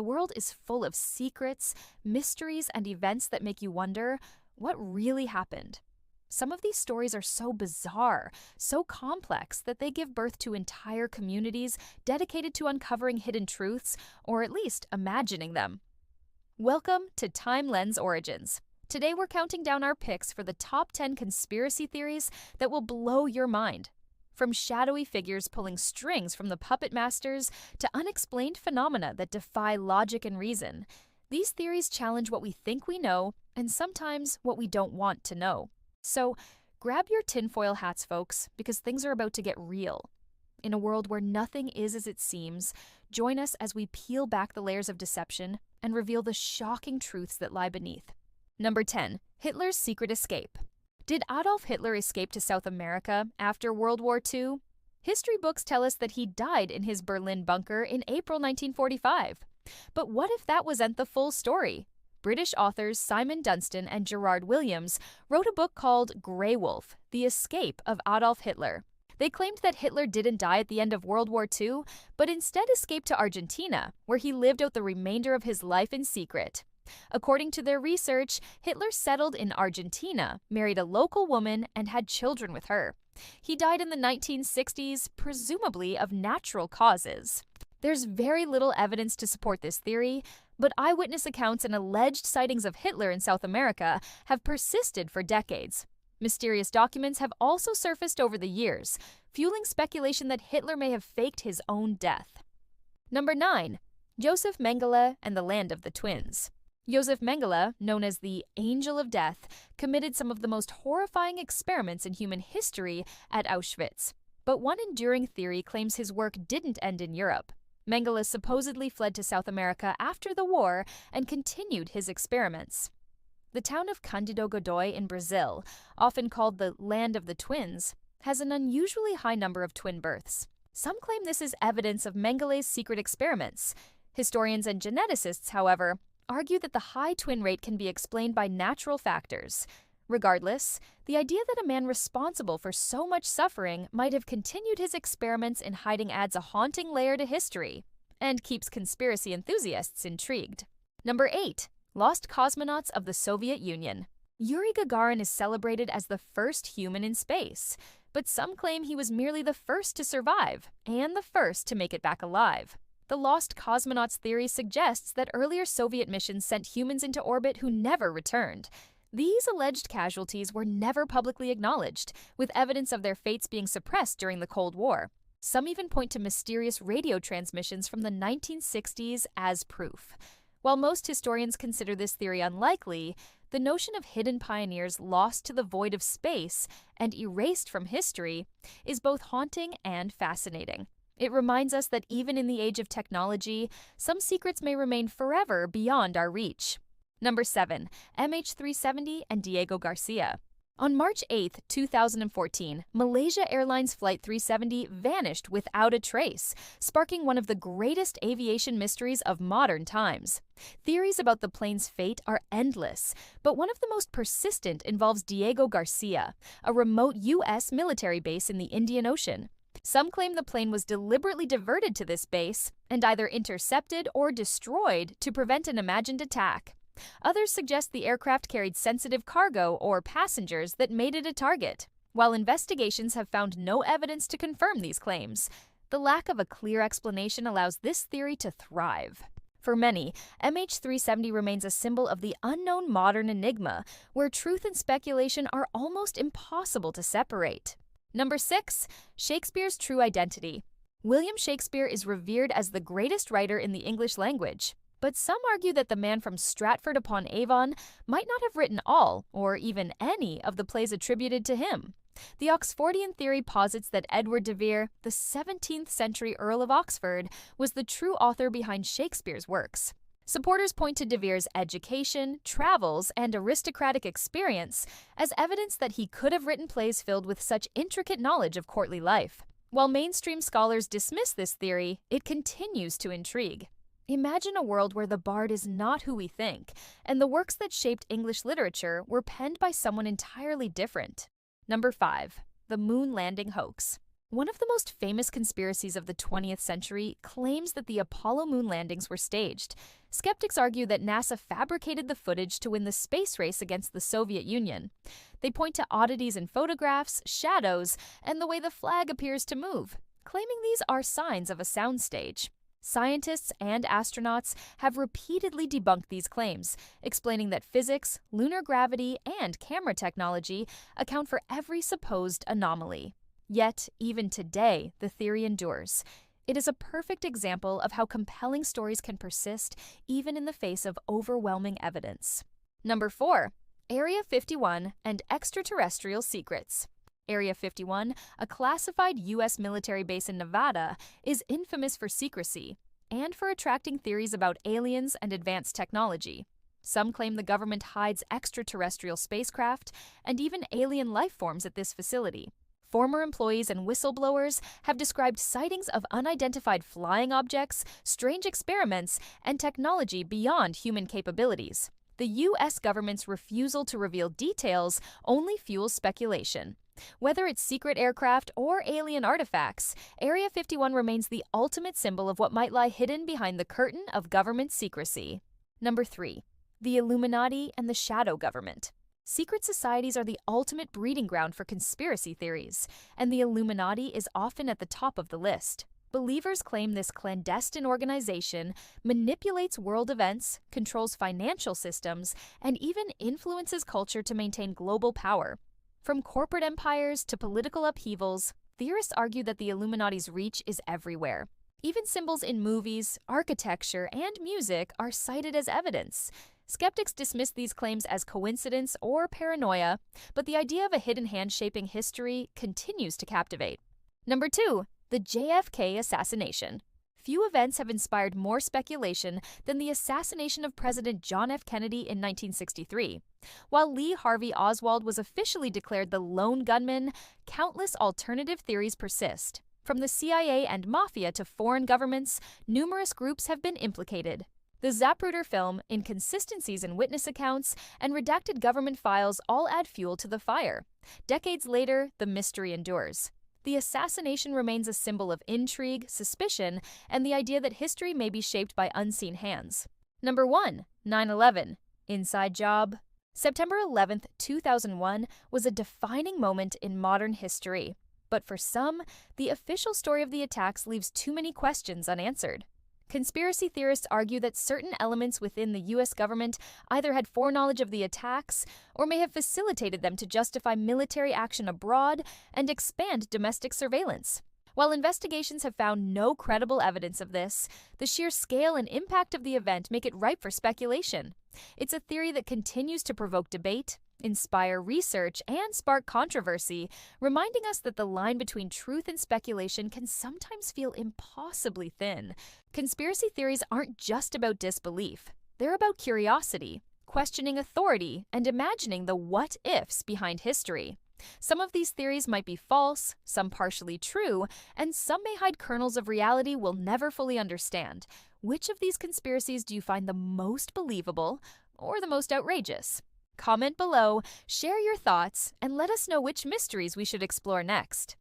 the world is full of secrets, mysteries, and events that make you wonder, what really happened? Some of these stories are so bizarre, so complex, that they give birth to entire communities dedicated to uncovering hidden truths, or at least imagining them. Welcome to Time Lens Origins. Today we're counting down our picks for the top 10 conspiracy theories that will blow your mind. From shadowy figures pulling strings from the puppet masters to unexplained phenomena that defy logic and reason, these theories challenge what we think we know and sometimes what we don't want to know. So, grab your tinfoil hats, folks, because things are about to get real. In a world where nothing is as it seems, join us as we peel back the layers of deception and reveal the shocking truths that lie beneath. Number 10. Hitler's secret escape. Did Adolf Hitler escape to South America after World War II? History books tell us that he died in his Berlin bunker in April 1945. But what if that wasn't the full story? British authors Simon Dunstan and Gerard Williams wrote a book called Grey Wolf: The Escape of Adolf Hitler. They claimed that Hitler didn't die at the end of World War II, but instead escaped to Argentina, where he lived out the remainder of his life in secret. According to their research, Hitler settled in Argentina, married a local woman, and had children with her. He died in the 1960s, presumably of natural causes. There's very little evidence to support this theory, but eyewitness accounts and alleged sightings of Hitler in South America have persisted for decades. Mysterious documents have also surfaced over the years, fueling speculation that Hitler may have faked his own death. Number 9. Josef Mengele and the Land of the Twins. Josef Mengele, known as the Angel of Death, committed some of the most horrifying experiments in human history at Auschwitz. But one enduring theory claims his work didn't end in Europe. Mengele supposedly fled to South America after the war and continued his experiments. The town of Cândido Godói in Brazil, often called the Land of the Twins, has an unusually high number of twin births. Some claim this is evidence of Mengele's secret experiments. Historians and geneticists, however, argue that the high twin rate can be explained by natural factors. Regardless, the idea that a man responsible for so much suffering might have continued his experiments in hiding adds a haunting layer to history and keeps conspiracy enthusiasts intrigued. Number 8. Lost cosmonauts of the Soviet Union. Yuri Gagarin is celebrated as the first human in space, but some claim he was merely the first to survive and the first to make it back alive. The lost cosmonauts theory suggests that earlier Soviet missions sent humans into orbit who never returned. These alleged casualties were never publicly acknowledged, with evidence of their fates being suppressed during the Cold War. Some even point to mysterious radio transmissions from the 1960s as proof. While most historians consider this theory unlikely, the notion of hidden pioneers lost to the void of space and erased from history is both haunting and fascinating. It reminds us that even in the age of technology, some secrets may remain forever beyond our reach. Number 7. MH370 and Diego Garcia. On March 8, 2014, Malaysia Airlines Flight 370 vanished without a trace, sparking one of the greatest aviation mysteries of modern times. Theories about the plane's fate are endless, but one of the most persistent involves Diego Garcia, a remote U.S. military base in the Indian Ocean. Some claim the plane was deliberately diverted to this base and either intercepted or destroyed to prevent an imagined attack. Others suggest the aircraft carried sensitive cargo or passengers that made it a target. While investigations have found no evidence to confirm these claims, the lack of a clear explanation allows this theory to thrive. For many, MH370 remains a symbol of the unknown modern enigma, where truth and speculation are almost impossible to separate. Number 6. Shakespeare's true identity. William Shakespeare is revered as the greatest writer in the English language, but some argue that the man from Stratford-upon-Avon might not have written all, or even any, of the plays attributed to him. The Oxfordian theory posits that Edward de Vere, the 17th century Earl of Oxford, was the true author behind Shakespeare's works. Supporters point to de Vere's education, travels, and aristocratic experience as evidence that he could have written plays filled with such intricate knowledge of courtly life. While mainstream scholars dismiss this theory, it continues to intrigue. Imagine a world where the bard is not who we think, and the works that shaped English literature were penned by someone entirely different. Number 5. The moon landing hoax. One of the most famous conspiracies of the 20th century claims that the Apollo moon landings were staged. Skeptics argue that NASA fabricated the footage to win the space race against the Soviet Union. They point to oddities in photographs, shadows, and the way the flag appears to move, claiming these are signs of a soundstage. Scientists and astronauts have repeatedly debunked these claims, explaining that physics, lunar gravity, and camera technology account for every supposed anomaly. Yet, even today, the theory endures. It is a perfect example of how compelling stories can persist even in the face of overwhelming evidence. Number 4. Area 51 and Extraterrestrial Secrets. Area 51, a classified U.S. military base in Nevada, is infamous for secrecy and for attracting theories about aliens and advanced technology. Some claim the government hides extraterrestrial spacecraft and even alien life forms at this facility. Former employees and whistleblowers have described sightings of unidentified flying objects, strange experiments, and technology beyond human capabilities. The U.S. government's refusal to reveal details only fuels speculation. Whether it's secret aircraft or alien artifacts, Area 51 remains the ultimate symbol of what might lie hidden behind the curtain of government secrecy. Number 3. The Illuminati and the Shadow Government. Secret societies are the ultimate breeding ground for conspiracy theories, and the Illuminati is often at the top of the list. Believers claim this clandestine organization manipulates world events, controls financial systems, and even influences culture to maintain global power. From corporate empires to political upheavals, theorists argue that the Illuminati's reach is everywhere. Even symbols in movies, architecture, and music are cited as evidence. Skeptics dismiss these claims as coincidence or paranoia, but the idea of a hidden hand shaping history continues to captivate. Number 2. The JFK assassination. Few events have inspired more speculation than the assassination of President John F. Kennedy in 1963. While Lee Harvey Oswald was officially declared the lone gunman, countless alternative theories persist. From the CIA and mafia to foreign governments, numerous groups have been implicated. The Zapruder film, inconsistencies in witness accounts, and redacted government files all add fuel to the fire. Decades later, the mystery endures. The assassination remains a symbol of intrigue, suspicion, and the idea that history may be shaped by unseen hands. Number 1. 9/11. Inside Job. September 11, 2001 was a defining moment in modern history. But for some, the official story of the attacks leaves too many questions unanswered. Conspiracy theorists argue that certain elements within the U.S. government either had foreknowledge of the attacks or may have facilitated them to justify military action abroad and expand domestic surveillance. While investigations have found no credible evidence of this, the sheer scale and impact of the event make it ripe for speculation. It's a theory that continues to provoke debate, inspire research, and spark controversy, reminding us that the line between truth and speculation can sometimes feel impossibly thin. Conspiracy theories aren't just about disbelief. They're about curiosity, questioning authority, and imagining the what-ifs behind history. Some of these theories might be false, some partially true, and some may hide kernels of reality we'll never fully understand. Which of these conspiracies do you find the most believable or the most outrageous? Comment below, share your thoughts, and let us know which mysteries we should explore next.